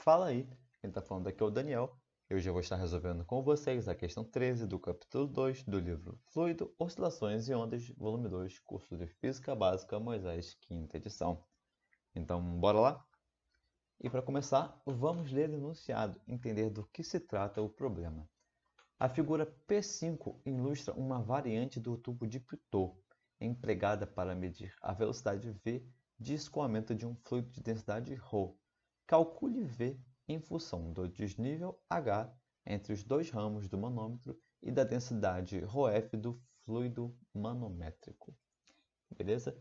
Fala aí, quem está falando aqui é o Daniel. Eu já vou estar resolvendo com vocês a questão 13 do capítulo 2 do livro Fluido, Oscilações e Ondas, volume 2, curso de Física Básica, Moisés, quinta edição. Então, bora lá? E para começar, vamos ler o enunciado, entender do que se trata o problema. A figura P5 ilustra uma variante do tubo de Pitot, empregada para medir a velocidade v de escoamento de um fluido de densidade ρ. Calcule V em função do desnível H entre os dois ramos do manômetro e da densidade ρf do fluido manométrico. Beleza?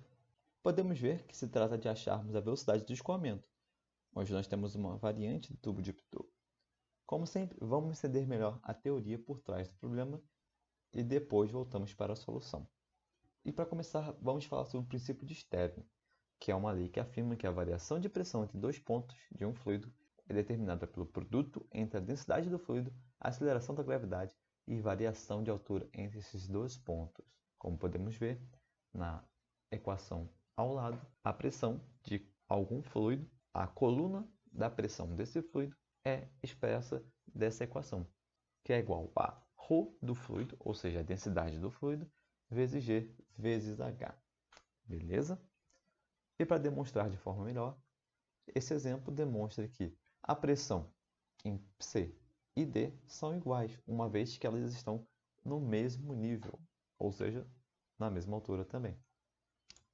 Podemos ver que se trata de acharmos a velocidade de escoamento, onde nós temos uma variante do tubo de Pitot. Como sempre, vamos entender melhor a teoria por trás do problema e depois voltamos para a solução. E para começar, vamos falar sobre o princípio de Stevin, que é uma lei que afirma que a variação de pressão entre dois pontos de um fluido é determinada pelo produto entre a densidade do fluido, a aceleração da gravidade e variação de altura entre esses dois pontos. Como podemos ver na equação ao lado, a pressão de algum fluido, a coluna da pressão desse fluido é expressa dessa equação, que é igual a ρ do fluido, ou seja, a densidade do fluido, vezes g vezes h. Beleza? E para demonstrar de forma melhor, esse exemplo demonstra que a pressão em C e D são iguais, uma vez que elas estão no mesmo nível, ou seja, na mesma altura também.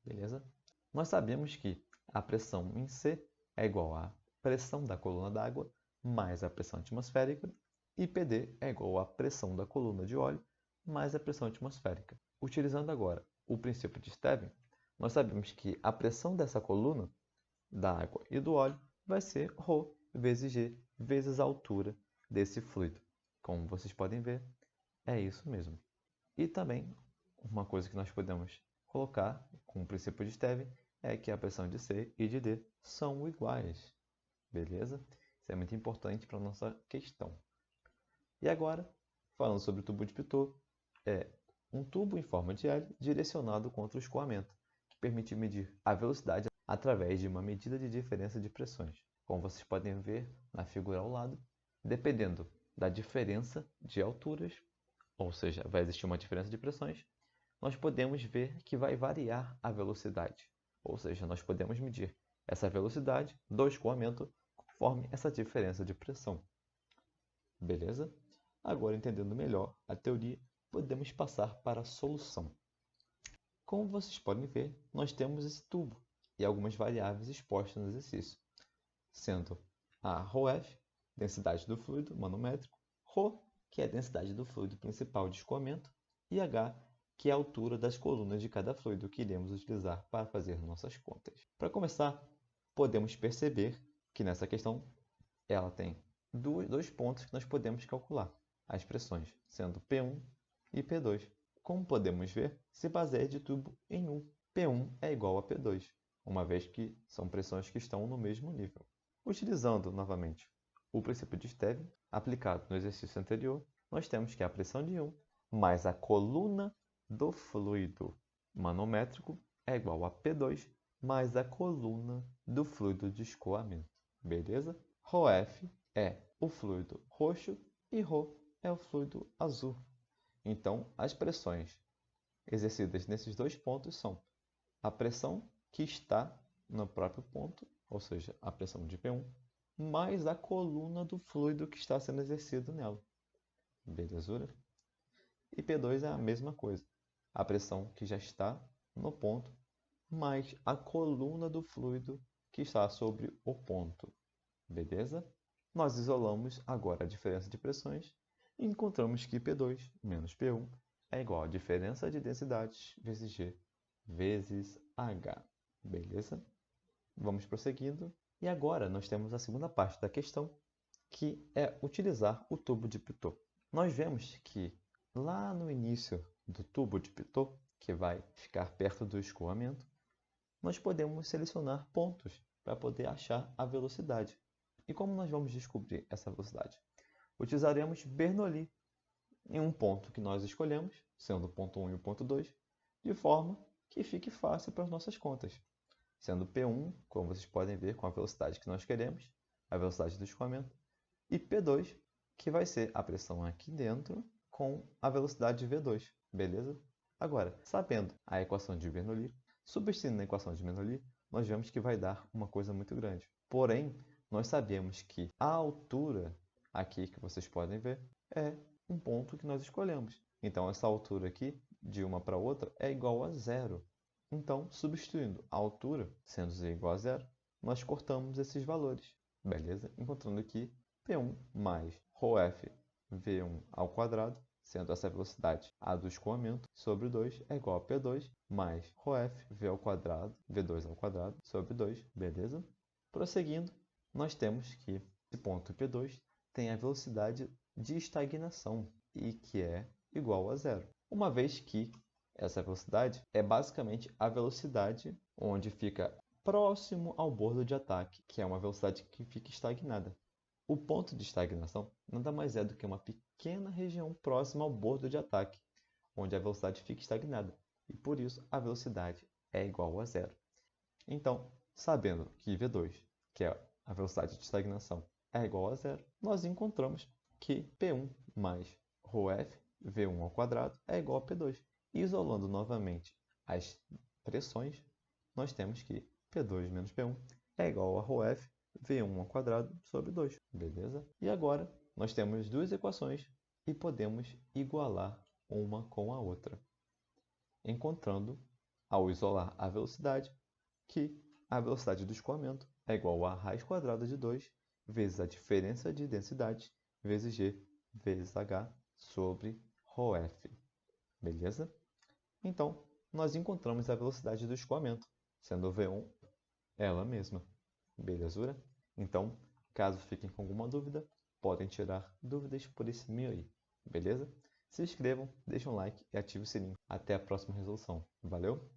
Beleza? Nós sabemos que a pressão em C é igual à pressão da coluna d'água mais a pressão atmosférica e PD é igual à pressão da coluna de óleo mais a pressão atmosférica. Utilizando agora o princípio de Stevin, nós sabemos que a pressão dessa coluna, da água e do óleo, vai ser ρ vezes g vezes a altura desse fluido. Como vocês podem ver, é isso mesmo. E também, uma coisa que nós podemos colocar com o princípio de Stevin é que a pressão de C e de D são iguais. Beleza? Isso é muito importante para a nossa questão. E agora, falando sobre o tubo de Pitot, é um tubo em forma de L direcionado contra o escoamento, que permite medir a velocidade através de uma medida de diferença de pressões. Como vocês podem ver na figura ao lado, dependendo da diferença de alturas, ou seja, vai existir uma diferença de pressões, nós podemos ver que vai variar a velocidade, ou seja, nós podemos medir essa velocidade do escoamento conforme essa diferença de pressão. Beleza? Agora, entendendo melhor a teoria, podemos passar para a solução. Como vocês podem ver, nós temos esse tubo e algumas variáveis expostas no exercício, sendo a ρf, densidade do fluido manométrico, ρ, que é a densidade do fluido principal de escoamento, e h, que é a altura das colunas de cada fluido que iremos utilizar para fazer nossas contas. Para começar, podemos perceber que nessa questão ela tem dois pontos que nós podemos calcular as pressões, sendo P1 e P2. Como podemos ver, se baseia de tubo em 1. P1 é igual a P2, uma vez que são pressões que estão no mesmo nível. Utilizando novamente o princípio de Stevin, aplicado no exercício anterior, nós temos que a pressão de 1 mais a coluna do fluido manométrico é igual a P2 mais a coluna do fluido de escoamento. Beleza? ρf é o fluido roxo e ρ é o fluido azul. Então, as pressões exercidas nesses dois pontos são a pressão que está no próprio ponto, ou seja, a pressão de P1, mais a coluna do fluido que está sendo exercido nela. Belezura? E P2 é a mesma coisa. A pressão que já está no ponto, mais a coluna do fluido que está sobre o ponto. Beleza? Nós isolamos agora a diferença de pressões e encontramos que P2 menos P1 é igual a diferença de densidades vezes G vezes H. Beleza? Vamos prosseguindo. E agora nós temos a segunda parte da questão, que é utilizar o tubo de Pitot. Nós vemos que lá no início do tubo de Pitot, que vai ficar perto do escoamento, nós podemos selecionar pontos para poder achar a velocidade. E como nós vamos descobrir essa velocidade? Utilizaremos Bernoulli em um ponto que nós escolhemos, sendo o ponto 1 e o ponto 2, de forma que fique fácil para as nossas contas. Sendo P1, como vocês podem ver, com a velocidade que nós queremos, a velocidade do escoamento, e P2, que vai ser a pressão aqui dentro com a velocidade V2, beleza? Agora, sabendo a equação de Bernoulli, substituindo a equação de Bernoulli, nós vemos que vai dar uma coisa muito grande. Porém, nós sabemos que a altura aqui que vocês podem ver é um ponto que nós escolhemos. Então, essa altura aqui, de uma para outra, é igual a zero. Então, substituindo a altura, sendo z igual a zero, nós cortamos esses valores, beleza? Encontrando aqui P1 mais ρf V1 ao quadrado, sendo essa velocidade a do escoamento, sobre 2 é igual a P2 mais ρf V ao quadrado, V2 ao quadrado, sobre 2, beleza? Prosseguindo, nós temos que esse ponto P2 tem a velocidade de estagnação, e que é igual a zero. Uma vez que essa velocidade é basicamente a velocidade onde fica próximo ao bordo de ataque, que é uma velocidade que fica estagnada. O ponto de estagnação nada mais é do que uma pequena região próxima ao bordo de ataque, onde a velocidade fica estagnada, e por isso a velocidade é igual a zero. Então, sabendo que V2, que é a velocidade de estagnação, é igual a zero, nós encontramos que P1 mais ρf V1 ao quadrado é igual a P2. Isolando novamente as pressões, nós temos que P2 menos P1 é igual a ρf V1 ao quadrado sobre 2, beleza? E agora nós temos duas equações e podemos igualar uma com a outra, encontrando, ao isolar a velocidade, que a velocidade do escoamento é igual a raiz quadrada de 2 vezes a diferença de densidade vezes g vezes h sobre ρf, beleza? Então, nós encontramos a velocidade do escoamento, sendo V1 ela mesma, belezura? Então, caso fiquem com alguma dúvida, podem tirar dúvidas por esse e-mail aí, beleza? Se inscrevam, deixem um like e ativem o sininho. Até a próxima resolução. Valeu?